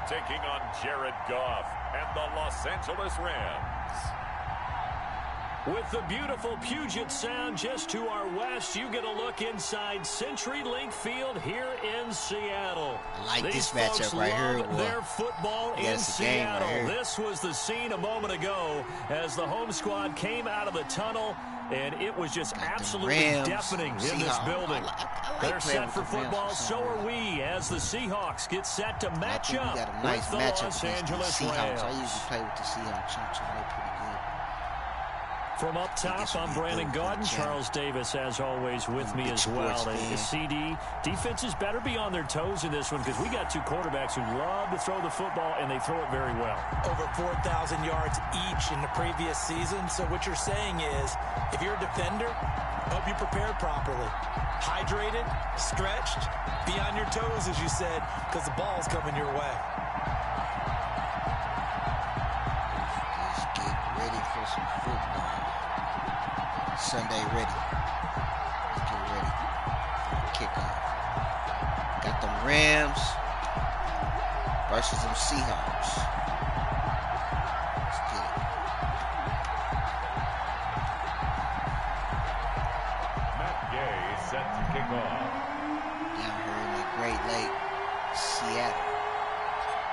taking on Jared Goff and the Los Angeles Rams. With the beautiful Puget Sound just to our west, you get a look inside CenturyLink Field here in Seattle. I like These this matchup right here. Their football in Seattle. Right, this was the scene a moment ago as the home squad came out of the tunnel, and it was just absolutely deafening in this building. They're set for football, so are we, as the Seahawks get set to match up with the Los Angeles Rams. I usually play with the Seahawks. They're pretty good. From up top, I'm Brandon Gaudin. Charles Davis, as always, with me as well. The CD defenses better be on their toes in this one because we got two quarterbacks who love to throw the football, and they throw it very well. Over 4,000 yards each in the previous season. So what you're saying is, if you're a defender, hope you prepared properly. Hydrated, stretched, be on your toes, as you said, because the ball's coming your way. Just get ready for some football. Sunday ready. Let's get ready. Kickoff. Got them Rams versus them Seahawks. Let's get it. Matt Gay set to kick off. Down here in the Great Lake, Seattle.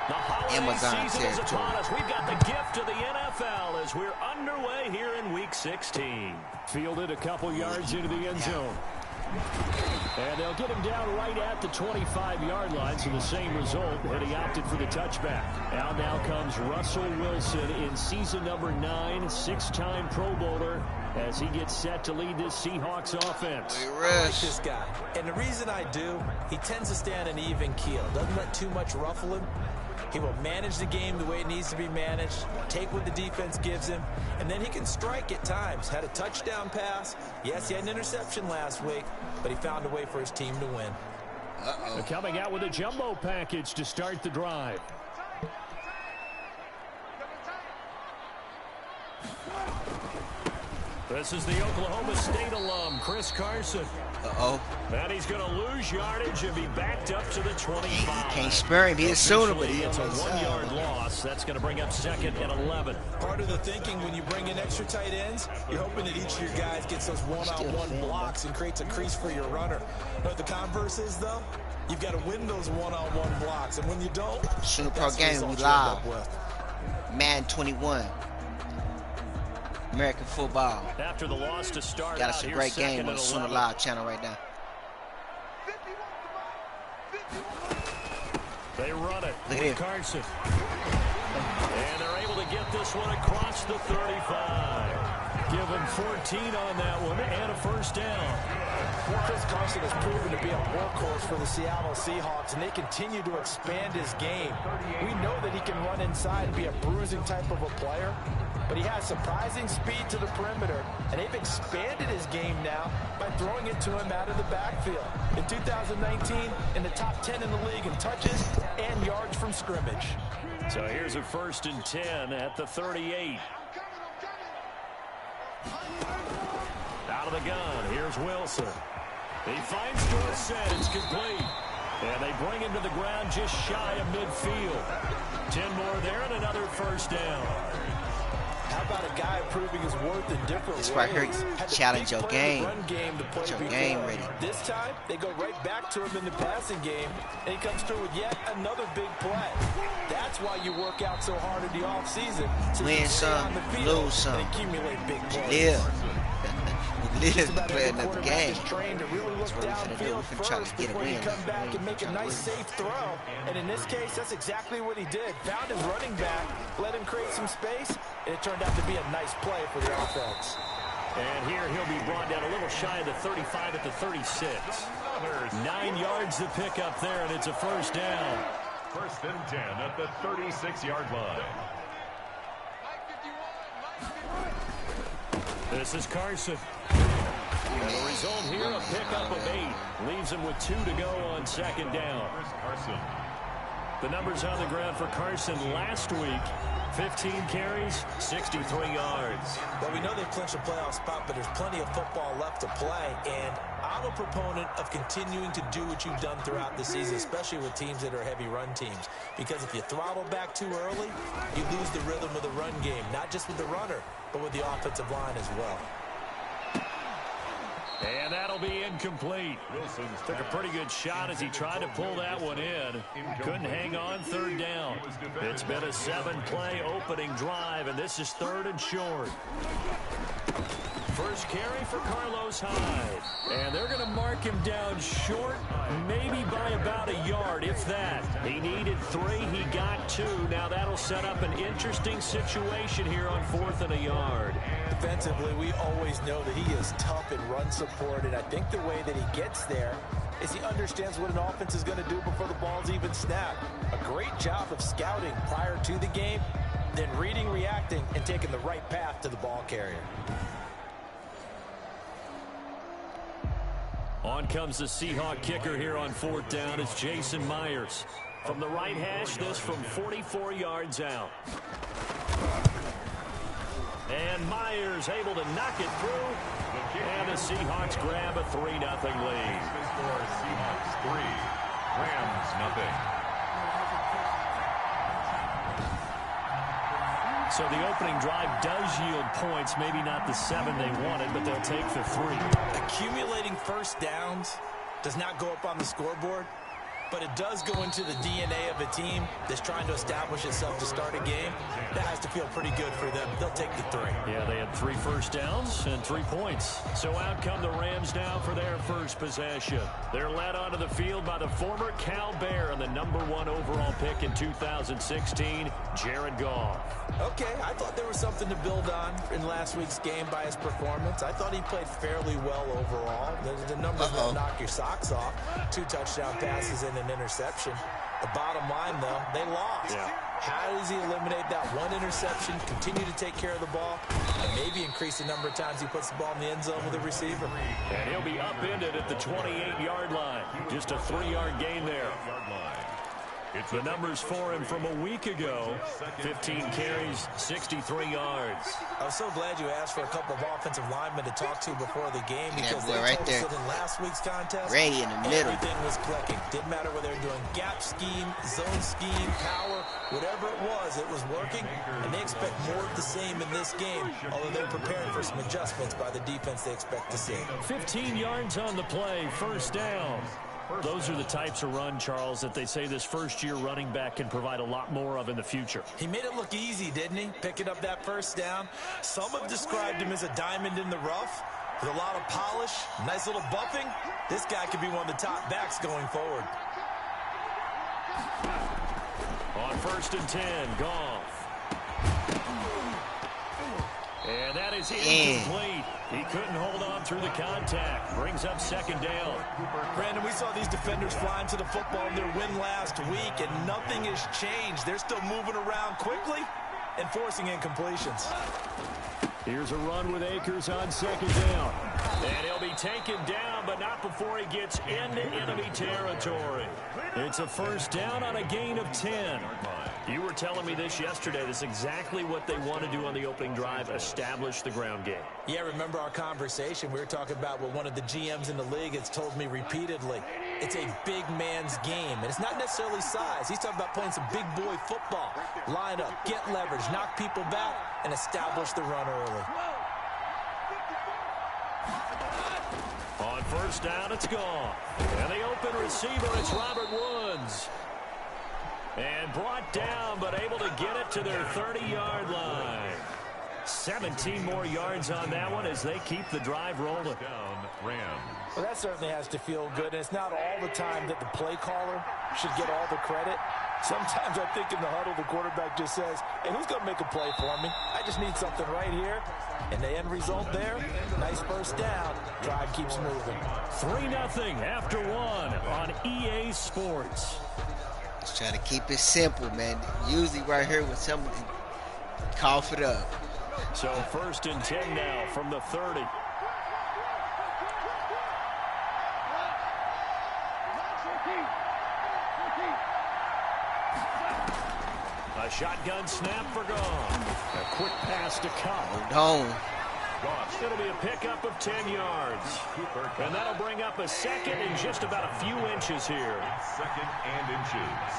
The holiday Amazon season is territory. upon us. We've got the gift of the NFL as we're underway here in Week 16. Fielded a couple yards into the end zone. And they'll get him down right at the 25-yard line, so the same result, and he opted for the touchback. Now comes Russell Wilson in season number 9, six-time Pro Bowler, as he gets set to lead this Seahawks offense. I like this guy. And the reason I do, he tends to stay on an even keel. Doesn't let too much ruffle him. He will manage the game the way it needs to be managed, take what the defense gives him, and then he can strike at times. Had a touchdown pass. Yes, he had an interception last week, but he found a way for his team to win. They're coming out with a jumbo package to start the drive. This is the Oklahoma State alum, Chris Carson. And he's going to lose yardage and be backed up to the 25. You can't spare him. He is sooner, but it's a 1-yard loss. That's going to bring up second and 11. Part of the thinking when you bring in extra tight ends, you're hoping that each of your guys gets those one-on-one blocks and creates a crease for your runner. But the converse is, though, you've got to win those one-on-one blocks. And when you don't, Sooner Pro game, we live. Madden 21. American football. After the loss to start, got us a great game on the Sooner Live channel right now. They run it. Look at Carson. And they're able to get this one across the 35. Give him 14 on that one and a first down. Chris Carson has proven to be a workhorse for the Seattle Seahawks, and they continue to expand his game. We know that he can run inside and be a bruising type of a player, but he has surprising speed to the perimeter, and they've expanded his game now by throwing it to him out of the backfield. In 2019, in the top 10 in the league in touches and yards from scrimmage. So here's a 1st and 10 at the 38. Out of the gun, here's Wilson. He finds Dorsett, it's complete. And they bring him to the ground just shy of midfield. 10 more there and another first down. How about a guy proving his worth in different ways? This right here, challenge your game. Get your game ready. This time, they go right back to him in the passing game, and he comes through with yet another big play. That's why you work out so hard in the offseason. Win some, lose some. And accumulate big plays. Live. Live play another game. Trained to really look downfield first before you come back and make a nice safe throw. And in this case, that's exactly what he did. Found his running back, let him create some space, and it turned out to be a nice play for the offense. And here he'll be brought down a little shy of the 35 at the 36. 9 yards to pick up there, and it's a first down. 1st and 10 at the 36-yard line. This is Carson. And the result here, a pickup of 8. Leaves him with 2 to go on 2nd down. Carson. The numbers on the ground for Carson last week: 15 carries, 63 yards. Well, we know they've clinched a playoff spot, but there's plenty of football left to play, and I'm a proponent of continuing to do what you've done throughout the season, especially with teams that are heavy run teams, because if you throttle back too early, you lose the rhythm of the run game, not just with the runner, but with the offensive line as well. And that'll be incomplete. Took a pretty good shot as he tried to pull that one in. Couldn't hang on third down. It's been a 7-play opening drive, and this is 3rd and short. First carry for Carlos Hyde. And they're going to mark him down short, maybe by about a yard, if that. He needed 3. He got 2. Now that'll set up an interesting situation here on 4th and a yard. Defensively, we always know that he is tough in run support, and I think the way that he gets there is he understands what an offense is going to do before the ball's even snapped. A great job of scouting prior to the game, then reading, reacting, and taking the right path to the ball carrier. On comes the Seahawk kicker here on 4th down. It's Jason Myers. From the right hash, this from 44 yards out. And Myers able to knock it through. And the Seahawks grab a 3-0 lead. Seahawks 3, Rams 0. So the opening drive does yield points. Maybe not the 7 they wanted, but they'll take the 3. Accumulating first downs does not go up on the scoreboard, but it does go into the DNA of a team that's trying to establish itself to start a game. That has to feel pretty good for them. They'll take the 3. Yeah, they had 3 first downs and 3 points. So out come the Rams now for their first possession. They're led onto the field by the former Cal Bear and the #1 overall pick in 2016, Jared Goff. Okay, I thought there was something to build on in last week's game by his performance. I thought he played fairly well overall. The numbers will knock your socks off. 2 touchdown passes and an interception. The bottom line, though, they lost. Yeah. How does he eliminate that 1 interception, continue to take care of the ball, and maybe increase the number of times he puts the ball in the end zone with a receiver? And he'll be upended at the 28-yard line. Just a 3-yard gain there. The numbers for him from a week ago: 15 carries, 63 yards. I was so glad you asked for a couple of offensive linemen to talk to before the game, because they right told there. us that in last week's contest, Ready in the middle. everything was clicking. Didn't matter whether they were doing gap scheme, zone scheme, power, whatever it was working, and they expect more of the same in this game, although they're preparing for some adjustments by the defense they expect to see. 15 yards on the play, first down. Those are the types of run, Charles, that they say this first-year running back can provide a lot more of in the future. He made it look easy, didn't he? Picking up that first down. Some have described him as a diamond in the rough with a lot of polish, nice little buffing. This guy could be one of the top backs going forward. On 1st and 10, Goff. And that is incomplete. He couldn't hold on through the contact. Brings up 2nd down. Brandon, we saw these defenders flying to the football in their win last week, and nothing has changed. They're still moving around quickly and forcing incompletions. Here's a run with Akers on 2nd down. And he'll be taken down, but not before he gets into enemy territory. It's a first down on a gain of 10. You were telling me this yesterday. This is exactly what they want to do on the opening drive, establish the ground game. Yeah, remember our conversation? We were talking about what one of the GMs in the league has told me repeatedly. It's a big man's game, and it's not necessarily size. He's talking about playing some big boy football. Line up, get leverage, knock people back, and establish the run early. On first down, it's gone. And the open receiver, it's Robert Woods. And brought down, but able to get it to their 30-yard line. 17 more yards on that one as they keep the drive rolling. Well, that certainly has to feel good, and it's not all the time that the play caller should get all the credit. Sometimes I think in the huddle, the quarterback just says, hey, who's going to make a play for me? I just need something right here. And the end result there, nice first down. Drive keeps moving. 3-0 after 1 on EA Sports. Just trying to keep it simple, man. Usually right here when someone cough it up. So 1st and 10 now from the 30. A shotgun snap for Goff. A quick pass to Cobb. Hold on. It'll be a pickup of 10 yards. And that'll bring up a second and just about a few inches here. Second and inches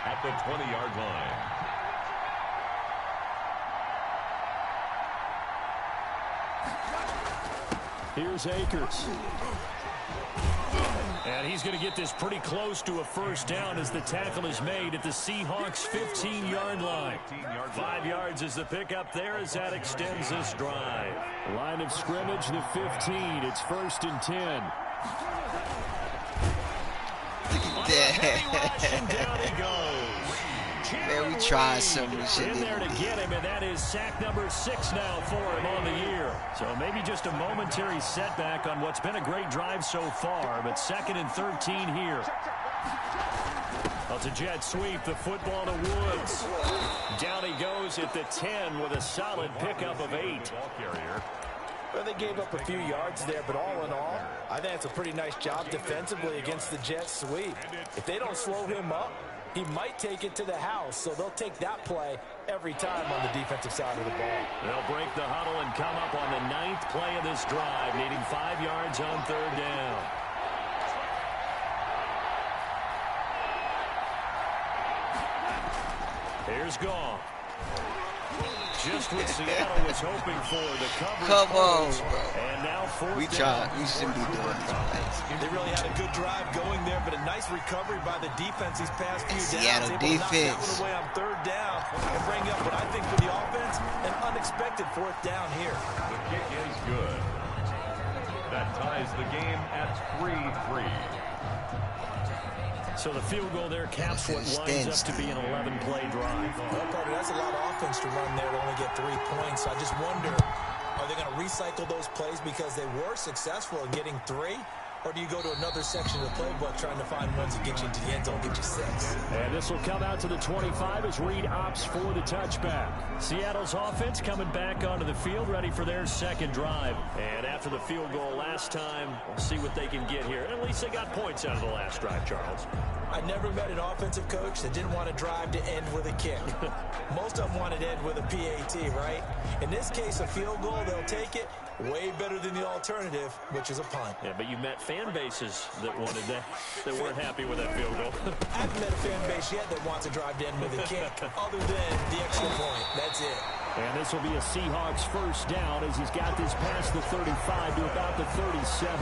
at the 20-yard line. Here's Akers. And he's going to get this pretty close to a first down as the tackle is made at the Seahawks' 15-yard line. 5 yards is the pickup there as that extends this drive. Line of scrimmage, the 15. It's 1st and 10. Look at Heavy that. rush, and down he goes. Man, we tried something we shouldn't in there to even get him, and that is sack number 6 now for him on the year. So maybe just a momentary setback on what's been a great drive so far, but 2nd and 13 here. Well, it's a jet sweep, the football to Woods. Down he goes at the 10 with a solid pickup of 8. Well, they gave up a few yards there, but all in all, I think it's a pretty nice job defensively against the jet sweep. If they don't slow him up, he might take it to the house, so they'll take that play every time on the defensive side of the ball. They'll break the huddle and come up on the 9th play of this drive, needing 5 yards on 3rd down. Here's Goff. Just what Seattle was hoping for, the coverage. Come on, bro. And now 4th We down. tried. We shouldn't be doing this. They really had a good drive going there, but a nice recovery by the defense these past few Seattle downs. Able to knock that defense. one away on 3rd down and bring up what I think for the offense, an unexpected 4th down here. The kick is good. That ties the game at 3-3. So the field goal there caps what winds up to be an 11-play drive. Well, Carter, that's a lot of offense to run there to only get 3 points. I just wonder, are they going to recycle those plays because they were successful in getting 3? Or do you go to another section of the playbook trying to find ones that get you into the end zone, get you 6? And this will come out to the 25 as Reed opts for the touchback. Seattle's offense coming back onto the field, ready for their 2nd drive. And after the field goal last time, we'll see what they can get here. And at least they got points out of the last drive, Charles. I never met an offensive coach that didn't want to drive to end with a kick. Most of them wanted to end with a PAT, right? In this case, a field goal, they'll take it. Way better than the alternative, which is a punt. Yeah, but you met fan bases that wanted that, that weren't happy with that field goal. I haven't met a fan base yet that wants to drive to end with a kick, other than the extra point. That's it. And this will be a Seahawks 1st down as he's got this past the 35 to about the 37.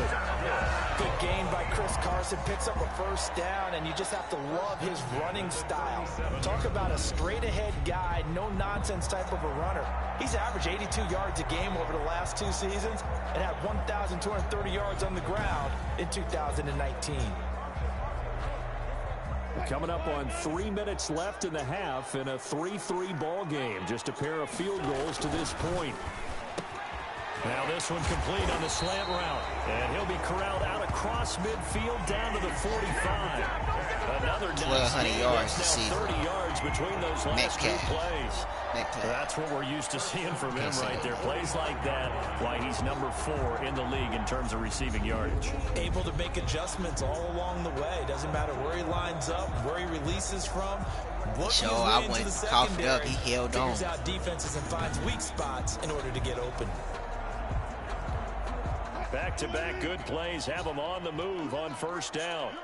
Good gain by Chris Carson. Picks up a 1st down, and you just have to love his running style. Talk about a straight-ahead guy, no-nonsense type of a runner. He's averaged 82 yards a game over the last 2 seasons and had 1,230 yards on the ground in 2019. Coming up on 3 minutes left in the half in a 3-3 ball game. Just a pair of field goals to this point. Now this one complete on the slant route. And he'll be corralled out across midfield down to the 45. Another nice 1,200 yards to see. 30 yards between those last 2 plays. That's what we're used to seeing from him right there. Plays like that, why he's number 4 in the league in terms of receiving yardage. Able to make adjustments all along the way. Doesn't matter where he lines up, where he releases from. I went coughed up. He held on. Figures out defenses and finds weak spots in order to get open. Back-to-back good plays have them on the move on 1st down.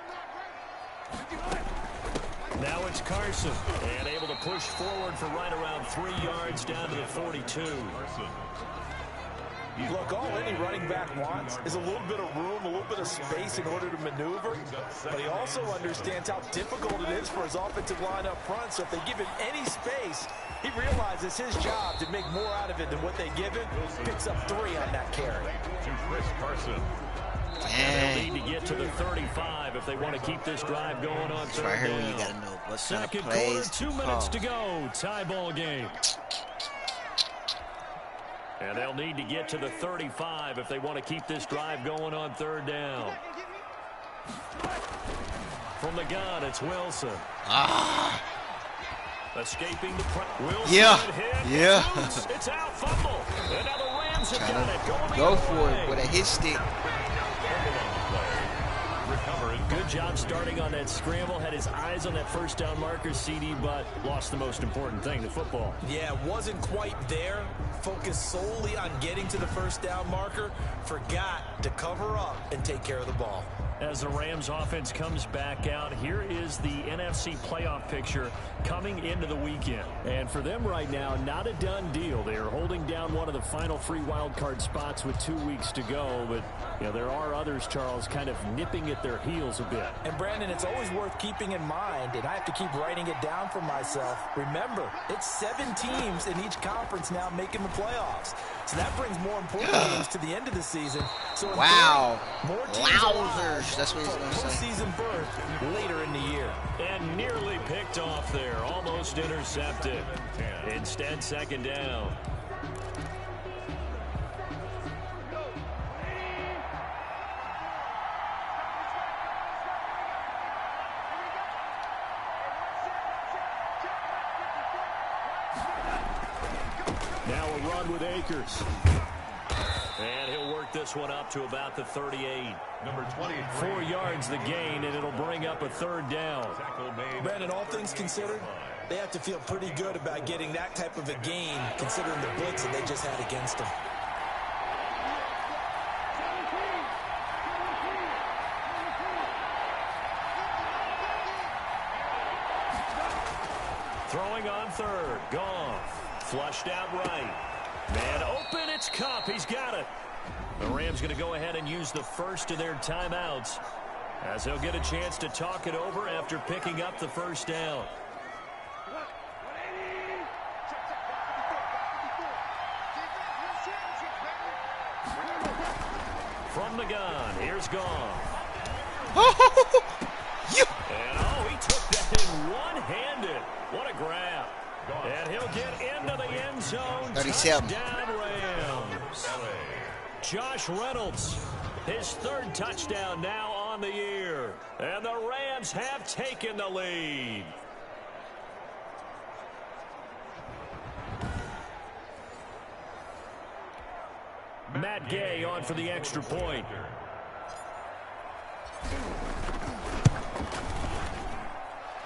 Now it's Carson, and able to push forward for right around 3 yards down to the 42. Look, all any running back wants is a little bit of room, a little bit of space in order to maneuver, but he also understands how difficult it is for his offensive line up front, so if they give him any space, he realizes his job to make more out of it than what they give him. Picks up 3 on that carry. To Chris Carson. And they'll need to get to the 35 if they want to keep this drive going on 3rd Right here down. when you got to know what kind of 2nd plays quarter, 2 minutes to go. Tie ball game. And they'll need to get to the 35 if they want to keep this drive going on 3rd down. From the gun, it's Wilson. Escaping the Wilson. Yeah. It's out, fumble. And now the Rams have got it. Go for it with a hit stick. Recover in Good job starting on that scramble. Had his eyes on that first down marker, CD, but lost the most important thing, the football. Yeah, wasn't quite there. Focused solely on getting to the first down marker. Forgot to cover up and take care of the ball. As the Rams offense comes back out, here is the NFC playoff picture coming into the weekend. And for them right now, not a done deal. They are holding down one of the final 3 wild card spots with 2 weeks to go. But you know, there are others, Charles, kind of nipping at their heels a bit. And Brandon, it's always worth keeping in mind, and I have to keep writing it down for myself. Remember, it's 7 teams in each conference now making the playoffs. So that brings more important games to the end of the season. So wow. More teams Wowzers. That's what he's going to say. Season birth later in the year. And nearly picked off there. Almost intercepted. Instead, second down. Now a run with Akers. And he'll work this one up to about the 38. Number 23. 4 yards the gain, and it'll bring up a third down. Brandon, all things considered, they have to feel pretty good about getting that type of a gain, considering the blitz that they just had against them. Throwing on third. Goff. Flushed out right. Man open, it's Kupp. He's got it. The Rams going to go ahead and use the first of their timeouts as they'll get a chance to talk it over after picking up the first down. From the gun, here's Goff. And he took that in one-handed. What a grab. And he'll get into the end zone. 37. Touchdown Rams. Josh Reynolds, his 3rd touchdown now on the year. And the Rams have taken the lead. Matt Gay on for the extra point.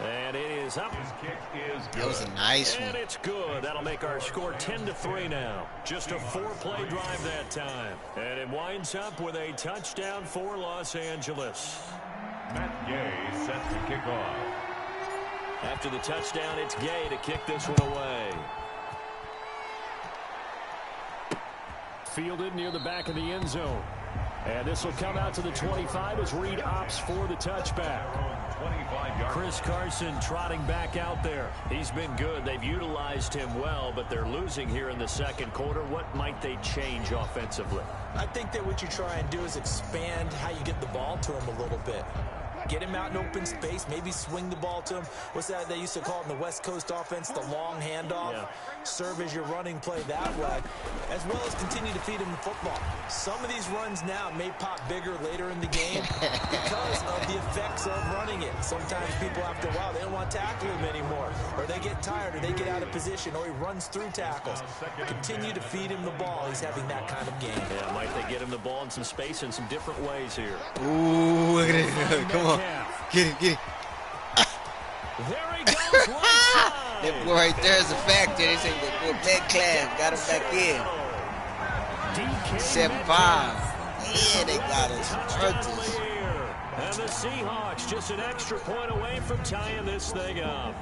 And it is up. His kick is good. That was a nice And one. it's good. That'll make our score 10-3 now. Just a 4-play drive that time. And it winds up with a touchdown for Los Angeles. Matt Gay set to kick off. After the touchdown, it's Gay to kick this one away. Fielded near the back of the end zone. And this will come out to the 25 as Reed opts for the touchback. 25 yards. Chris Carson trotting back out there. He's been good. They've utilized him well, but they're losing here in the second quarter. What might they change offensively? I think that what you try and do is expand how you get the ball to him a little bit. Get him out in open space, maybe swing the ball to him. What's that they used to call it in the West Coast offense, the long handoff? Yeah. Serve as your running play that way, as well as continue to feed him the football. Some of these runs now may pop bigger later in the game because of the effects of running it. Sometimes people, after a while, they don't want to tackle him anymore, or they get tired, or they get out of position, or he runs through tackles. Continue to feed him the ball. He's having that kind of game. Yeah, might they get him the ball in some space in some different ways here. Ooh, look at it. Come on. Get it, get it. There he goes, right side. That boy right there is a factor. They say the back class got him back in. 7-5. Yeah, they got us. Hurt us. And the Seahawks just an extra point away from tying this thing up.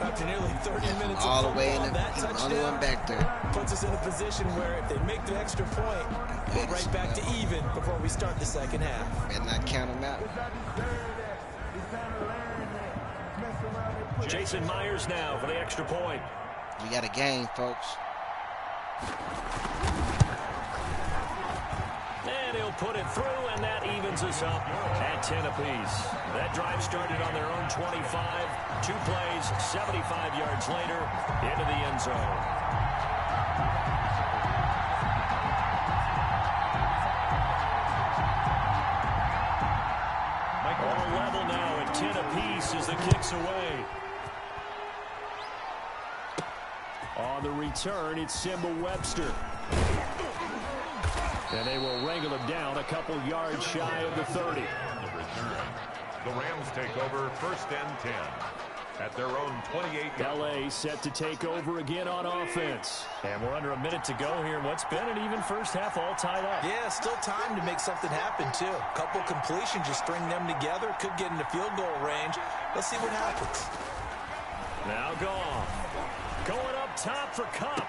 After nearly 30 minutes all of the way in the that touchdown only one back there. Puts us in a position where if they make the extra point, we're right back to even before we start the second half. Better not count them out. Jason Myers now for the extra point. We got a game, folks. And he'll put it through, and that evens us up at 10 apiece. That drive started on their own 25. 2 plays, 75 yards later, into the end zone. All level now at 10 apiece as the kick's away. On the return, it's Simba Webster. And they will wrangle him down a couple yards shy of the 30. The Rams take over 1st and 10 at their own 28. LA set to take over again on offense. And we're under a minute to go here in what's been an even first half, all tied up. Yeah, still time to make something happen, too. A couple completions, just string them together. Could get into field goal range. Let's see what happens. Now gone. Going up top for Kupp.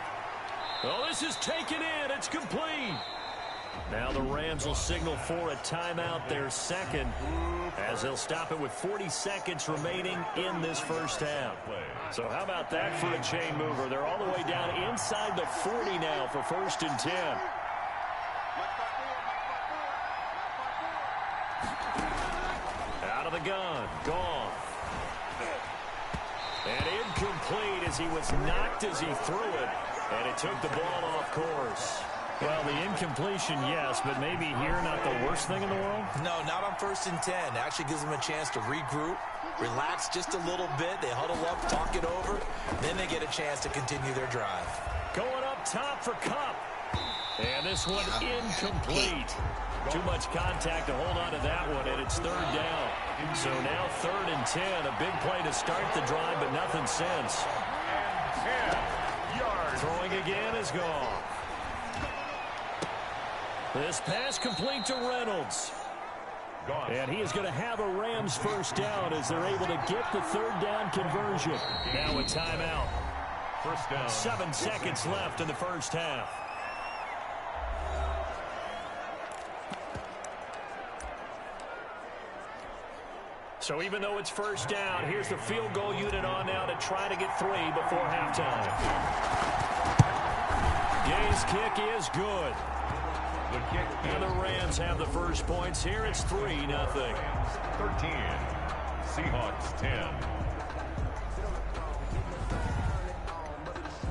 Oh, this is taken in. It's complete. Now the Rams will signal for a timeout, their second, as they'll stop it with 40 seconds remaining in this first half. So how about that for a chain mover? They're all the way down inside the 40 now for 1st and 10. Out of the gun. Gone. And incomplete as he was knocked as he threw it. And it took the ball off course. Well, the incompletion, yes, but maybe here not the worst thing in the world? No, not on 1st and 10. Actually gives them a chance to regroup, relax just a little bit. They huddle up, talk it over. Then they get a chance to continue their drive. Going up top for Kupp. And this one incomplete. Too much contact to hold on to that one, and it's 3rd down. So now 3rd and 10. A big play to start the drive, but nothing since. 10 yards. Throwing again is gone. This pass complete to Reynolds. Gone. And he is going to have a Rams first down as they're able to get the 3rd down conversion. Now a timeout. 1st down. 7 seconds left in the first half. So even though it's 1st down, here's the field goal unit on now to try to get 3 before halftime. Gay's kick is good. And the Rams have the first points here. It's 3-0. 13. Seahawks 10.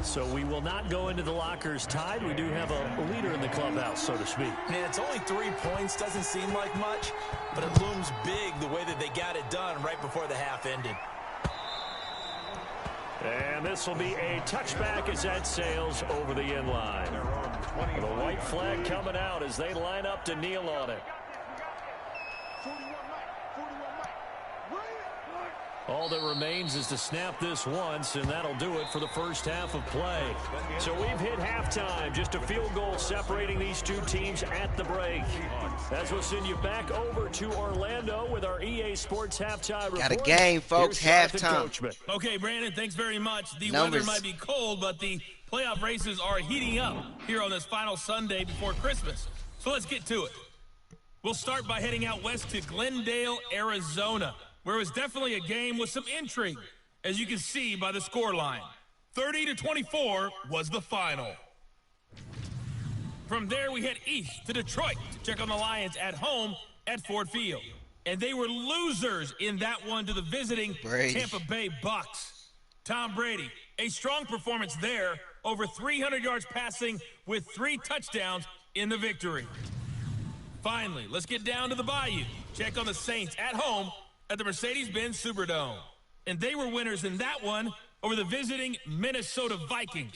So we will not go into the lockers tied. We do have a leader in the clubhouse, so to speak. Man, it's only 3 points. Doesn't seem like much, but it looms big the way that they got it done right before the half ended. And this will be a touchback as that sails over the end line. The white flag coming out as they line up to kneel on it. All that remains is to snap this once, and that'll do it for the first half of play. So we've hit halftime. Just a field goal separating these two teams at the break. As we'll send you back over to Orlando with our EA Sports halftime report. Got a game, folks. Halftime. Okay, Brandon, thanks very much. The Numbers. weather might be cold, but the playoff races are heating up here on this final Sunday before Christmas. So let's get to it. We'll start by heading out west to Glendale, Arizona, where it was definitely a game with some intrigue, as you can see by the scoreline. 30-24 was the final. From there, we head east to Detroit to check on the Lions at home at Ford Field. And they were losers in that one to the visiting Tampa Bay Bucks. Tom Brady, a strong performance there, over 300 yards passing with 3 touchdowns in the victory. Finally, let's get down to the Bayou. Check on the Saints at home at the Mercedes-Benz Superdome. And they were winners in that one over the visiting Minnesota Vikings.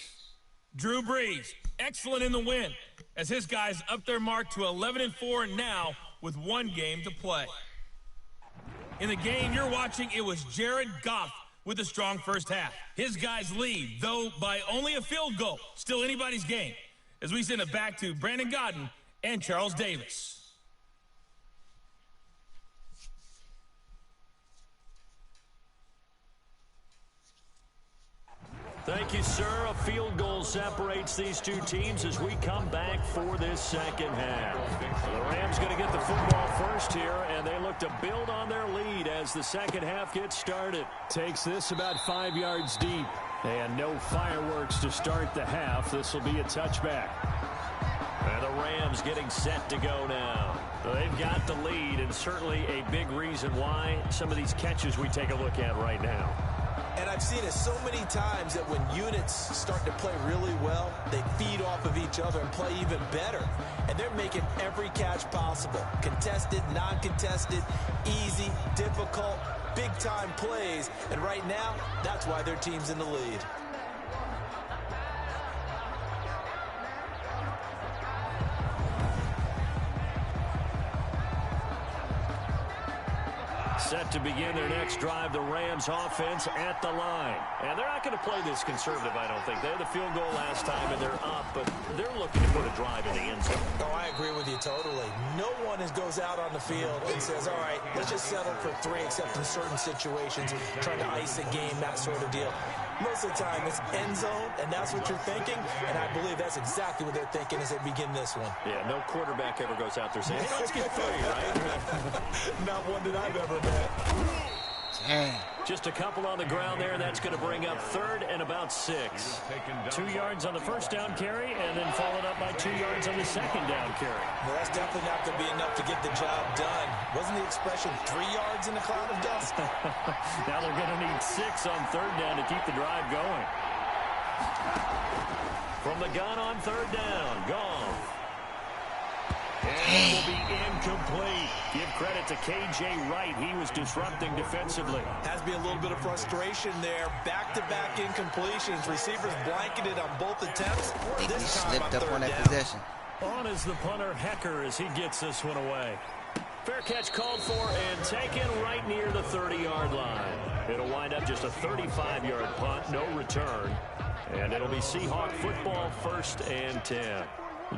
Drew Brees, excellent in the win, as his guys up their mark to 11-4 now with 1 game to play. In the game you're watching, it was Jared Goff with a strong first half. His guys lead, though by only a field goal. Still anybody's game, as we send it back to Brandon Godden and Charles Davis. Thank you, sir. A field goal separates these two teams as we come back for this second half. The Rams going to get the football first here, and they look to build on their lead as the second half gets started. Takes this about 5 yards deep, and no fireworks to start the half. This will be a touchback. And the Rams getting set to go now. They've got the lead, and certainly a big reason why some of these catches we take a look at right now. And I've seen it so many times that when units start to play really well, they feed off of each other and play even better. And they're making every catch possible. Contested, non-contested, easy, difficult, big-time plays. And right now, that's why their team's in the lead. Set to begin their next drive, the Rams offense at the line. And they're not going to play this conservative, I don't think. They had the field goal last time, and they're up, but they're looking to put a drive in the end zone. Oh, I agree with you totally. No one goes out on the field and says, all right, let's just settle for 3, except in certain situations, trying to ice a game, that sort of deal. Most of the time, it's end zone, and that's what you're thinking, and I believe that's exactly what they're thinking as they begin this one. Yeah, no quarterback ever goes out there saying, hey, let's get 3, right? Not one that I've ever met. Dang. Just a couple on the ground there. That's going to bring up 3rd and about 6. 2 yards on the first down carry, and then followed up by 2 yards on the second down carry. Well, that's definitely not going to be enough to get the job done. Wasn't the expression 3 yards in a cloud of dust? Now they're going to need 6 on 3rd down to keep the drive going. From the gun on 3rd down, gone. And it will be incomplete. Give credit to K.J. Wright. He was disrupting defensively. Has to be a little bit of frustration there. Back-to-back incompletions. Receivers blanketed on both attempts. I think he slipped up on that down. possession. On is the punter, Hecker, as he gets this one away. Fair catch called for and taken right near the 30-yard line. It'll wind up just a 35-yard punt, no return. And it'll be Seahawk football, 1st and 10.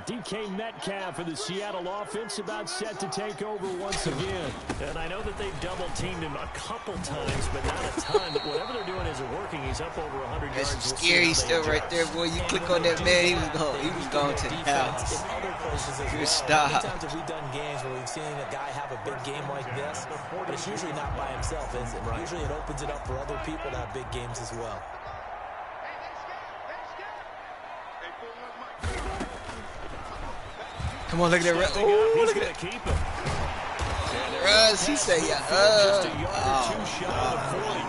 DK Metcalf for the Seattle offense about set to take over once again. And I know that they've double-teamed him a couple times, but not a ton. But whatever they're doing isn't working. He's up over 100 yards. That's scary stuff right there, boy. You click on that man, he was going to the house. Good stop. How many times have we done games where we've seen a guy have a big game like this, but it's usually not by himself, is it? Right. Usually it opens it up for other people to have big games as well. Come on, look at that. Oh, look at that. Keep him. Russ, he said, yeah. I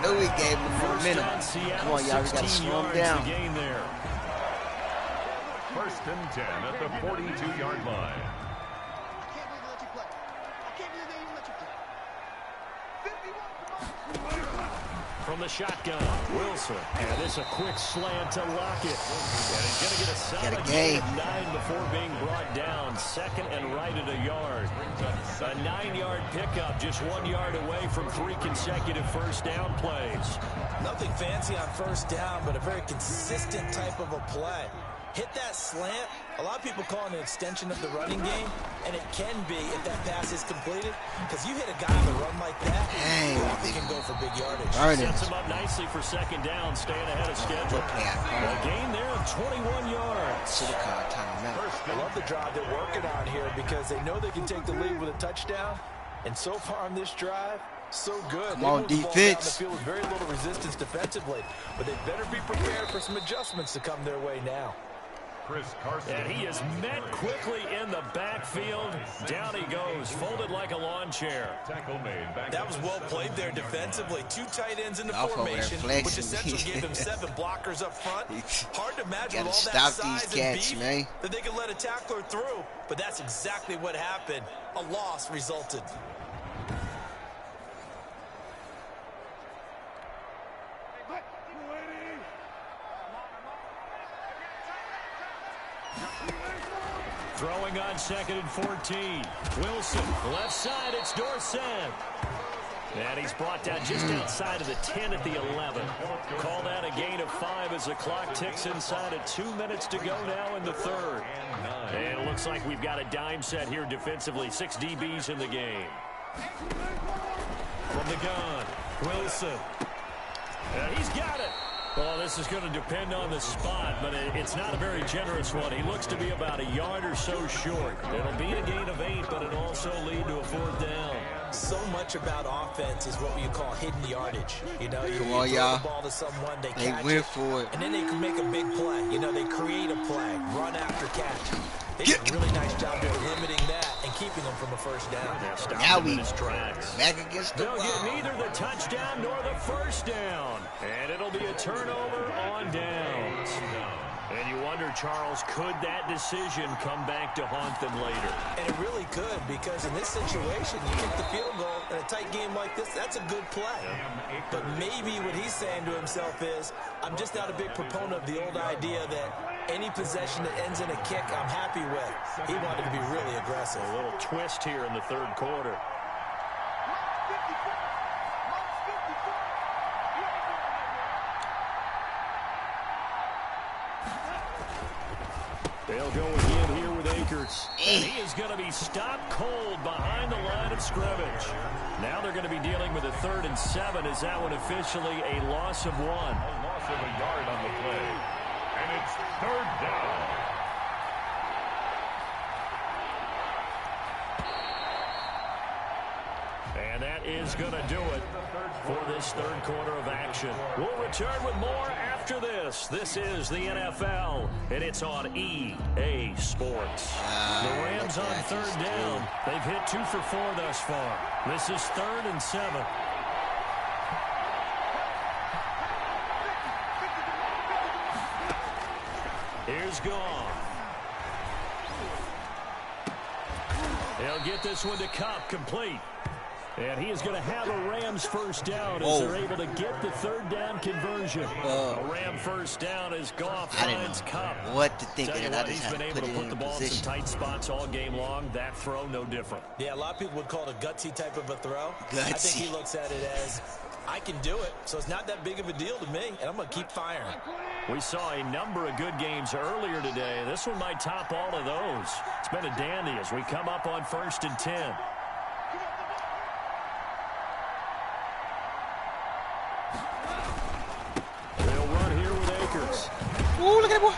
knew he gave him 4 minutes. Come on, y'all, we got to slow him down. 1st and 10 at the 42-yard line. From the shotgun, Wilson. And this a quick slant to Lockett. And he's going to get a solid gain of 9 before being brought down. 2nd and right at a yard. A 9-yard pickup, just 1 yard away from 3 consecutive first down plays. Nothing fancy on first down, but a very consistent type of a play. Hit that slant. A lot of people call it an extension of the running game, and it can be if that pass is completed, because you hit a guy on the run like that, he can go for big yardage. Sets him up nicely for 2nd down, staying ahead of schedule. A gain there of 21 yards. I love the drive they're working on here because they know they can take the lead with a touchdown, and so far on this drive, so good. Come on, defense. The field with very little resistance defensively, but they better be prepared for some adjustments to come their way now. And he is met quickly in the backfield. Down he goes, folded like a lawn chair. That was well played there defensively. 2 tight ends in the formation, which essentially gave them 7 blockers up front. Hard to imagine with all that size and beef that they could let a tackler through, but that's exactly what happened. A loss resulted. Throwing on 2nd and 14. Wilson, left side, it's Dorsett. And he's brought down just outside of the 10 at the 11. Call that a gain of 5 as the clock ticks inside of 2 minutes to go now in the 3rd. And it looks like we've got a dime set here defensively. 6 DBs in the game. From the gun, Wilson. And he's got it. Well, this is going to depend on the spot, but it's not a very generous one. He looks to be about a yard or so short. It'll be a gain of 8, but it'll also lead to a 4th down. So much about offense is what you call hidden yardage. You know, you throw the ball to someone, they catch went it, for it, and then they can make a big play. You know, they create a play, run after catch. They did a really nice job of limiting that and keeping them from a first down. Now we back against the wall. They'll get neither the touchdown nor the first down. And it'll be a turnover on downs. And you wonder, Charles, could that decision come back to haunt them later? And it really could, because in this situation, you kick the field goal in a tight game like this, that's a good play. But maybe what he's saying to himself is, I'm just not a big proponent of the old idea that any possession that ends in a kick, I'm happy with. He wanted to be really aggressive. A little twist here in the 3rd quarter. They'll go again here with Akers. And he is going to be stopped cold behind the line of scrimmage. Now they're going to be dealing with a 3rd and 7. Is that one officially a loss of 1? A loss of a yard on the play. And it's 3rd down. And that is going to do it for this 3rd quarter of action. We'll return with more after this. This is the NFL, and it's on EA Sports. The Rams on 3rd down. They've hit 2 for 4 thus far. This is 3rd and 7. Here's Goff. He'll get this one to Kupp, complete. And he is going to have a Rams first down as they're able to get the 3rd down conversion. A Ram first down as Goff finds Kupp. What to think of that? He's been able to put the ball in some tight spots all game long. That throw, no different. Yeah, a lot of people would call it a gutsy type of a throw. Gutsy. I think he looks at it as, I can do it, so it's not that big of a deal to me, and I'm going to keep firing. We saw a number of good games earlier today. This one might top all of those. It's been a dandy as we come up on 1st and 10. Ooh, look at that boy.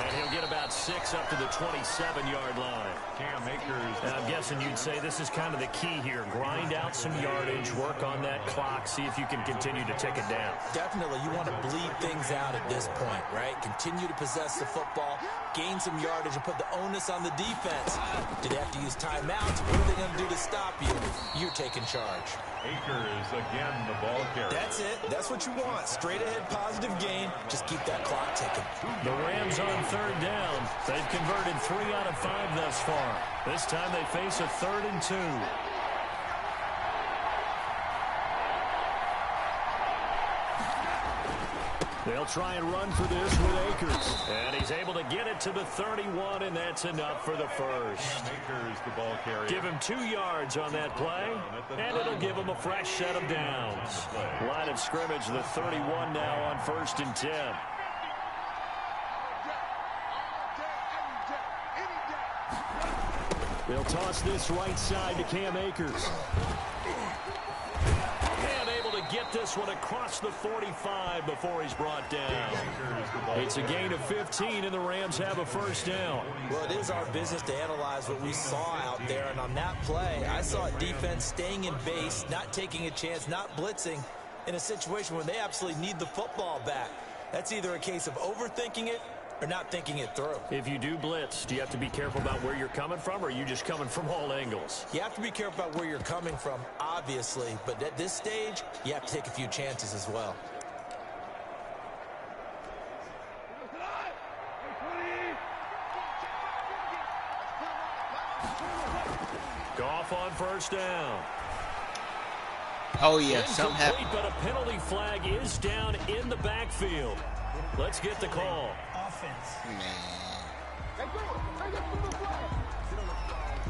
And he'll get about 6 up to the 27-yard line. Cam Akers. And I'm guessing you'd say this is kind of the key here. Grind out some yardage, work on that clock, see if you can continue to tick it down. Definitely, you want to bleed things out at this point, right? Continue to possess the football, gain some yardage, and put the onus on the defense. Do they have to use timeouts? What are they going to do to stop you? You're taking charge. Akers again, the ball carrier. That's it. That's what you want. Straight ahead, positive gain. Just keep that clock ticking. The Rams on 3rd down. They've converted 3 out of 5 thus far. This time they face a 3rd and 2. They'll try and run for this with Akers. And he's able to get it to the 31, and that's enough for the first. Akers, the ball carrier. Give him 2 yards on that play, and it'll give him a fresh set of downs. Line of scrimmage, the 31 now on 1st and 10. They'll toss this right side to Cam Akers. And able to get this one across the 45 before he's brought down. It's a gain of 15, and the Rams have a first down. Well, it is our business to analyze what we saw out there, and on that play, I saw defense staying in base, not taking a chance, not blitzing in a situation where they absolutely need the football back. That's either a case of overthinking it or not thinking it through. If you do blitz, do you have to be careful about where you're coming from, or are you just coming from all angles? You have to be careful about where you're coming from, obviously, but at this stage, you have to take a few chances as well. Goff on first down. Oh, yeah, something happened. But a penalty flag is down in the backfield. Let's get the call.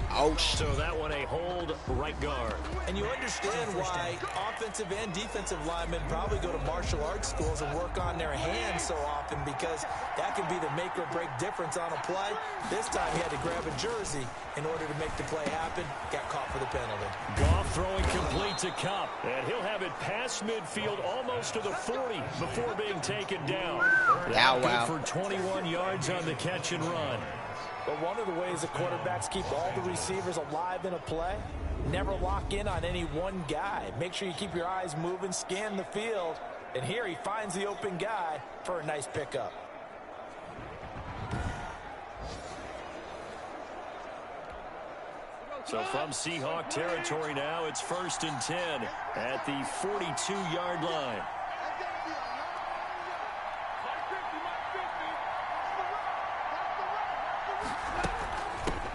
Ouch. So that one a hold right guard. And you understand why offensive and defensive linemen probably go to martial arts schools and work on their hands so often, because that can be the make or break difference on a play. This time he had to grab a jersey in order to make the play happen. Got caught for the penalty. Goff throwing complete to Kupp. And he'll have it past midfield almost to the 40 before being taken down. Wow. Good for 21 yards on the catch and run. But one of the ways the quarterbacks keep all the receivers alive in a play, never lock in on any one guy. Make sure you keep your eyes moving, scan the field. And here he finds the open guy for a nice pickup. So from Seahawk territory now, it's 1st and 10 at the 42-yard line.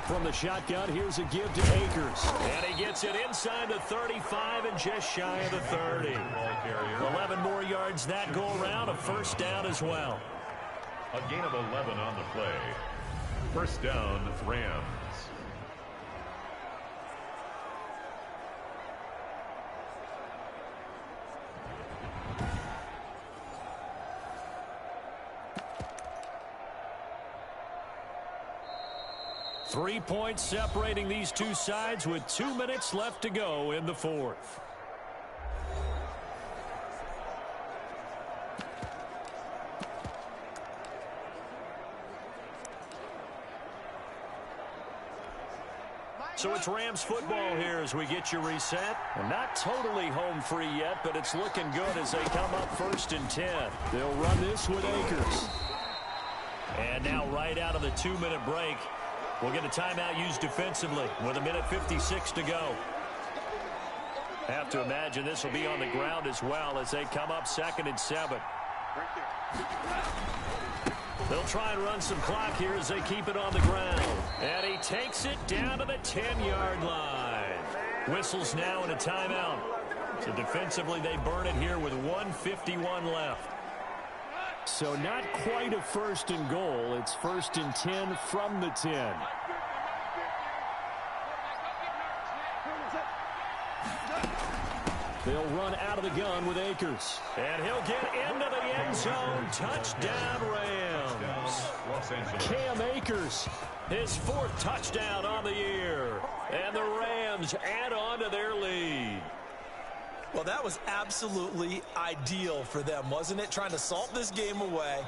From the shotgun, here's a give to Akers. And he gets it inside the 35 and just shy of the 30. 11 more yards that go around, a first down as well. A gain of 11 on the play. First down, Rams. 3 points separating these two sides with 2 minutes left to go in the fourth. So it's Rams football here as we get you reset. And not totally home free yet, but it's looking good as they come up 1st and 10. They'll run this with Akers. And now right out of the 2-minute break, we'll get a timeout used defensively with 1:56 to go. Have to imagine this will be on the ground as well as they come up 2nd and 7. They'll try and run some clock here as they keep it on the ground. And he takes it down to the 10-yard line. Whistles now in a timeout. So defensively, they burn it here with 1:51 left. So not quite a 1st and goal. It's 1st and 10 from the 10. They'll run out of the gun with Akers. And he'll get into the end zone. Touchdown, Rams. Cam Akers, his 4th touchdown on the year. And the Rams add on to their lead. Well, that was absolutely ideal for them, wasn't it? Trying to salt this game away.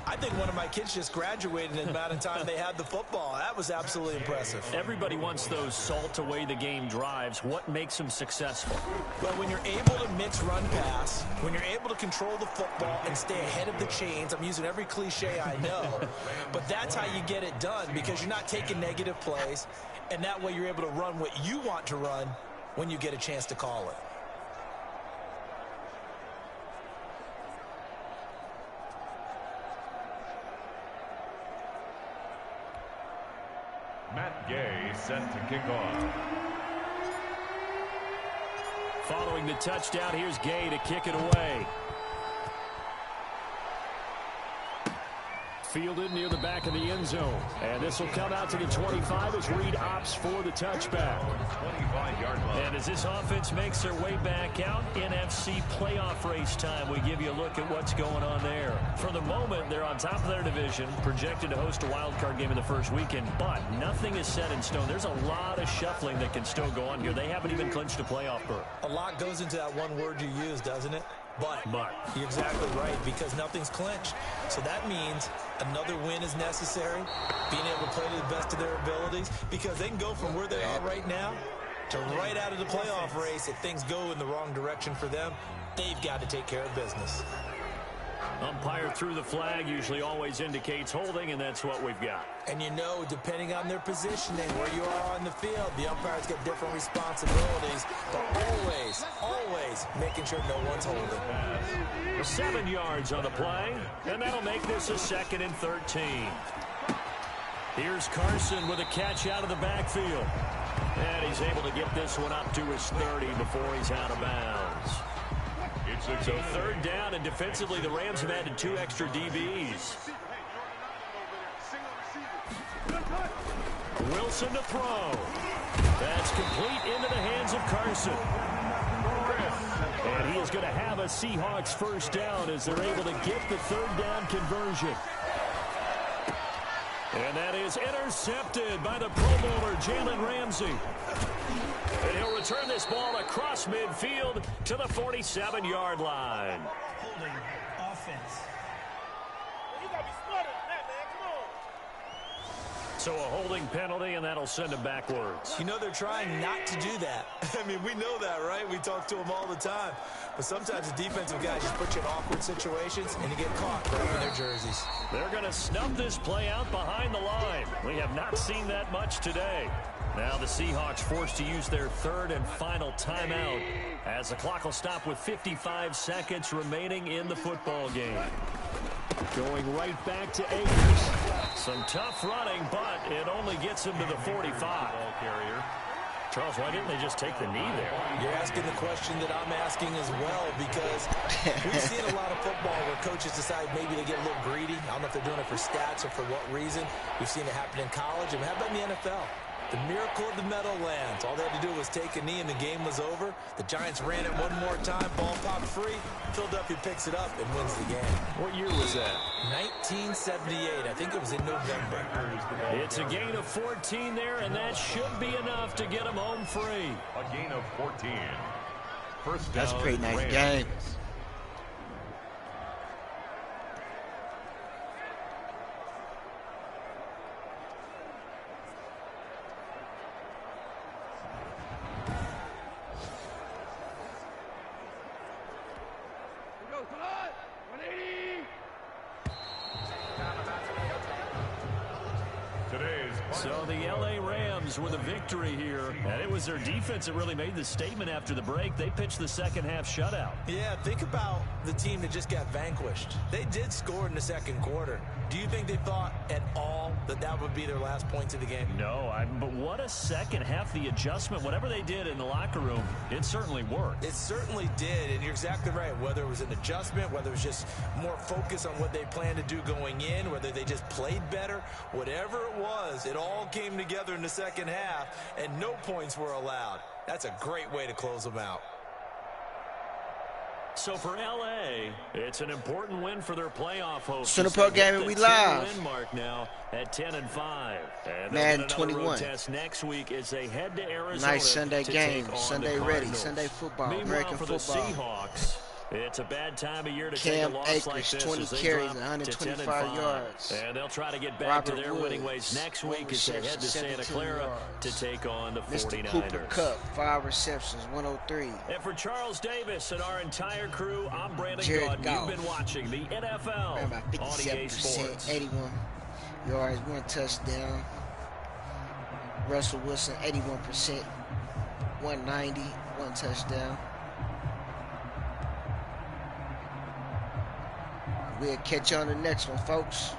I think one of my kids just graduated in the amount of time they had the football. That was absolutely impressive. Everybody wants those salt away the game drives. What makes them successful? Well, when you're able to mix run pass, when you're able to control the football and stay ahead of the chains, I'm using every cliche I know, but that's how you get it done because you're not taking negative plays, and that way you're able to run what you want to run when you get a chance to call it. Matt Gay set to kick off. Following the touchdown, here's Gay to kick it away. Fielded near the back of the end zone. And this will come out to the 25 as Reed opts for the touchback. 25-yard line. And as this offense makes their way back out, NFC playoff race time, we give you a look at what's going on there. For the moment, they're on top of their division, projected to host a wild card game in the first weekend, but nothing is set in stone. There's a lot of shuffling that can still go on here. They haven't even clinched a playoff berth. A lot goes into that one word you use, doesn't it? But you're exactly right, because nothing's clinched. So that means another win is necessary, being able to play to the best of their abilities, because they can go from where they are right now to right out of the playoff race. If things go in the wrong direction for them, they've got to take care of business. Umpire through the flag usually always indicates holding, and that's what we've got. And you know, depending on their positioning, where you are on the field, the umpires get different responsibilities, but always making sure no one's holding. 7 yards on the play, and that'll make this a 2nd and 13. Here's Carson with a catch out of the backfield. And he's able to get this one up to his 30 before he's out of bounds. So 3rd down, and defensively the Rams have added 2 extra DBs. Wilson to throw. That's complete into the hands of Carson. And he is going to have a Seahawks 1st down as they're able to get the 3rd down conversion. And that is intercepted by the Pro Bowler, Jalen Ramsey. And he'll return this ball across midfield to the 47-yard line. Holding offense. You got to be smarter than that, man. Come on. So a holding penalty, and that'll send him backwards. You know, they're trying not to do that. I mean, we know that, right? We talk to them all the time. But sometimes the defensive guys just put you in awkward situations, and you get caught grabbing their jerseys. They're going to snub this play out behind the line. We have not seen that much today. Now the Seahawks forced to use their 3rd and final timeout as the clock will stop with 55 seconds remaining in the football game. Going right back to Akers. Some tough running, but it only gets him to the 45. Ball carrier. Charles, why didn't they just take the knee there? You're asking the question that I'm asking as well, because we've seen a lot of football where coaches decide maybe they get a little greedy. I don't know if they're doing it for stats or for what reason. We've seen it happen in college, and how about in the NFL? The miracle of the Meadowlands. All they had to do was take a knee and the game was over. The Giants ran it one more time. Ball popped free. Philadelphia picks it up and wins the game. What year was that? 1978. I think it was in November. It's a gain of 14 there, and that should be enough to get them home free. A gain of 14. First down. That's a pretty nice Rams. game. So the L.A. Rams with a victory here, and it was their defense that really made the statement after the break. They pitched the second half shutout. Yeah, think about the team that just got vanquished. They did score in the second quarter. Do you think they thought at all that that would be their last points of the game? No, but what a second half. The adjustment, whatever they did in the locker room, it certainly worked. It certainly did, and you're exactly right. Whether it was an adjustment, whether it was just more focus on what they planned to do going in, whether they just played better, whatever it was, it all came together in the second half, and no points were allowed. That's a great way to close them out. So for L.A., it's an important win for their playoff hopes. Center Park game, and we live. Win mark now at 10-5. And Madden 21. Test next week as they head to Arizona. Nice Sunday game. Sunday ready. Sunday football. Meanwhile, American for football. The Seahawks, it's a bad time of year to Cam take a loss Akers, like this. 20 as they carries, drop 125 to yards. And they'll try to get back Robert to their winning ways next week as they head to Santa Clara to take on the 49ers. Mr. Cooper Cup, 5 receptions, 103. And for Charles Davis and our entire crew, I'm Brandon Jared Gordon. Goff. You've been watching the NFL About on EA 57%, Sports. 81 yards, 1 touchdown. Russell Wilson, 81%, 190, 1 touchdown. We'll catch you on the next one, folks.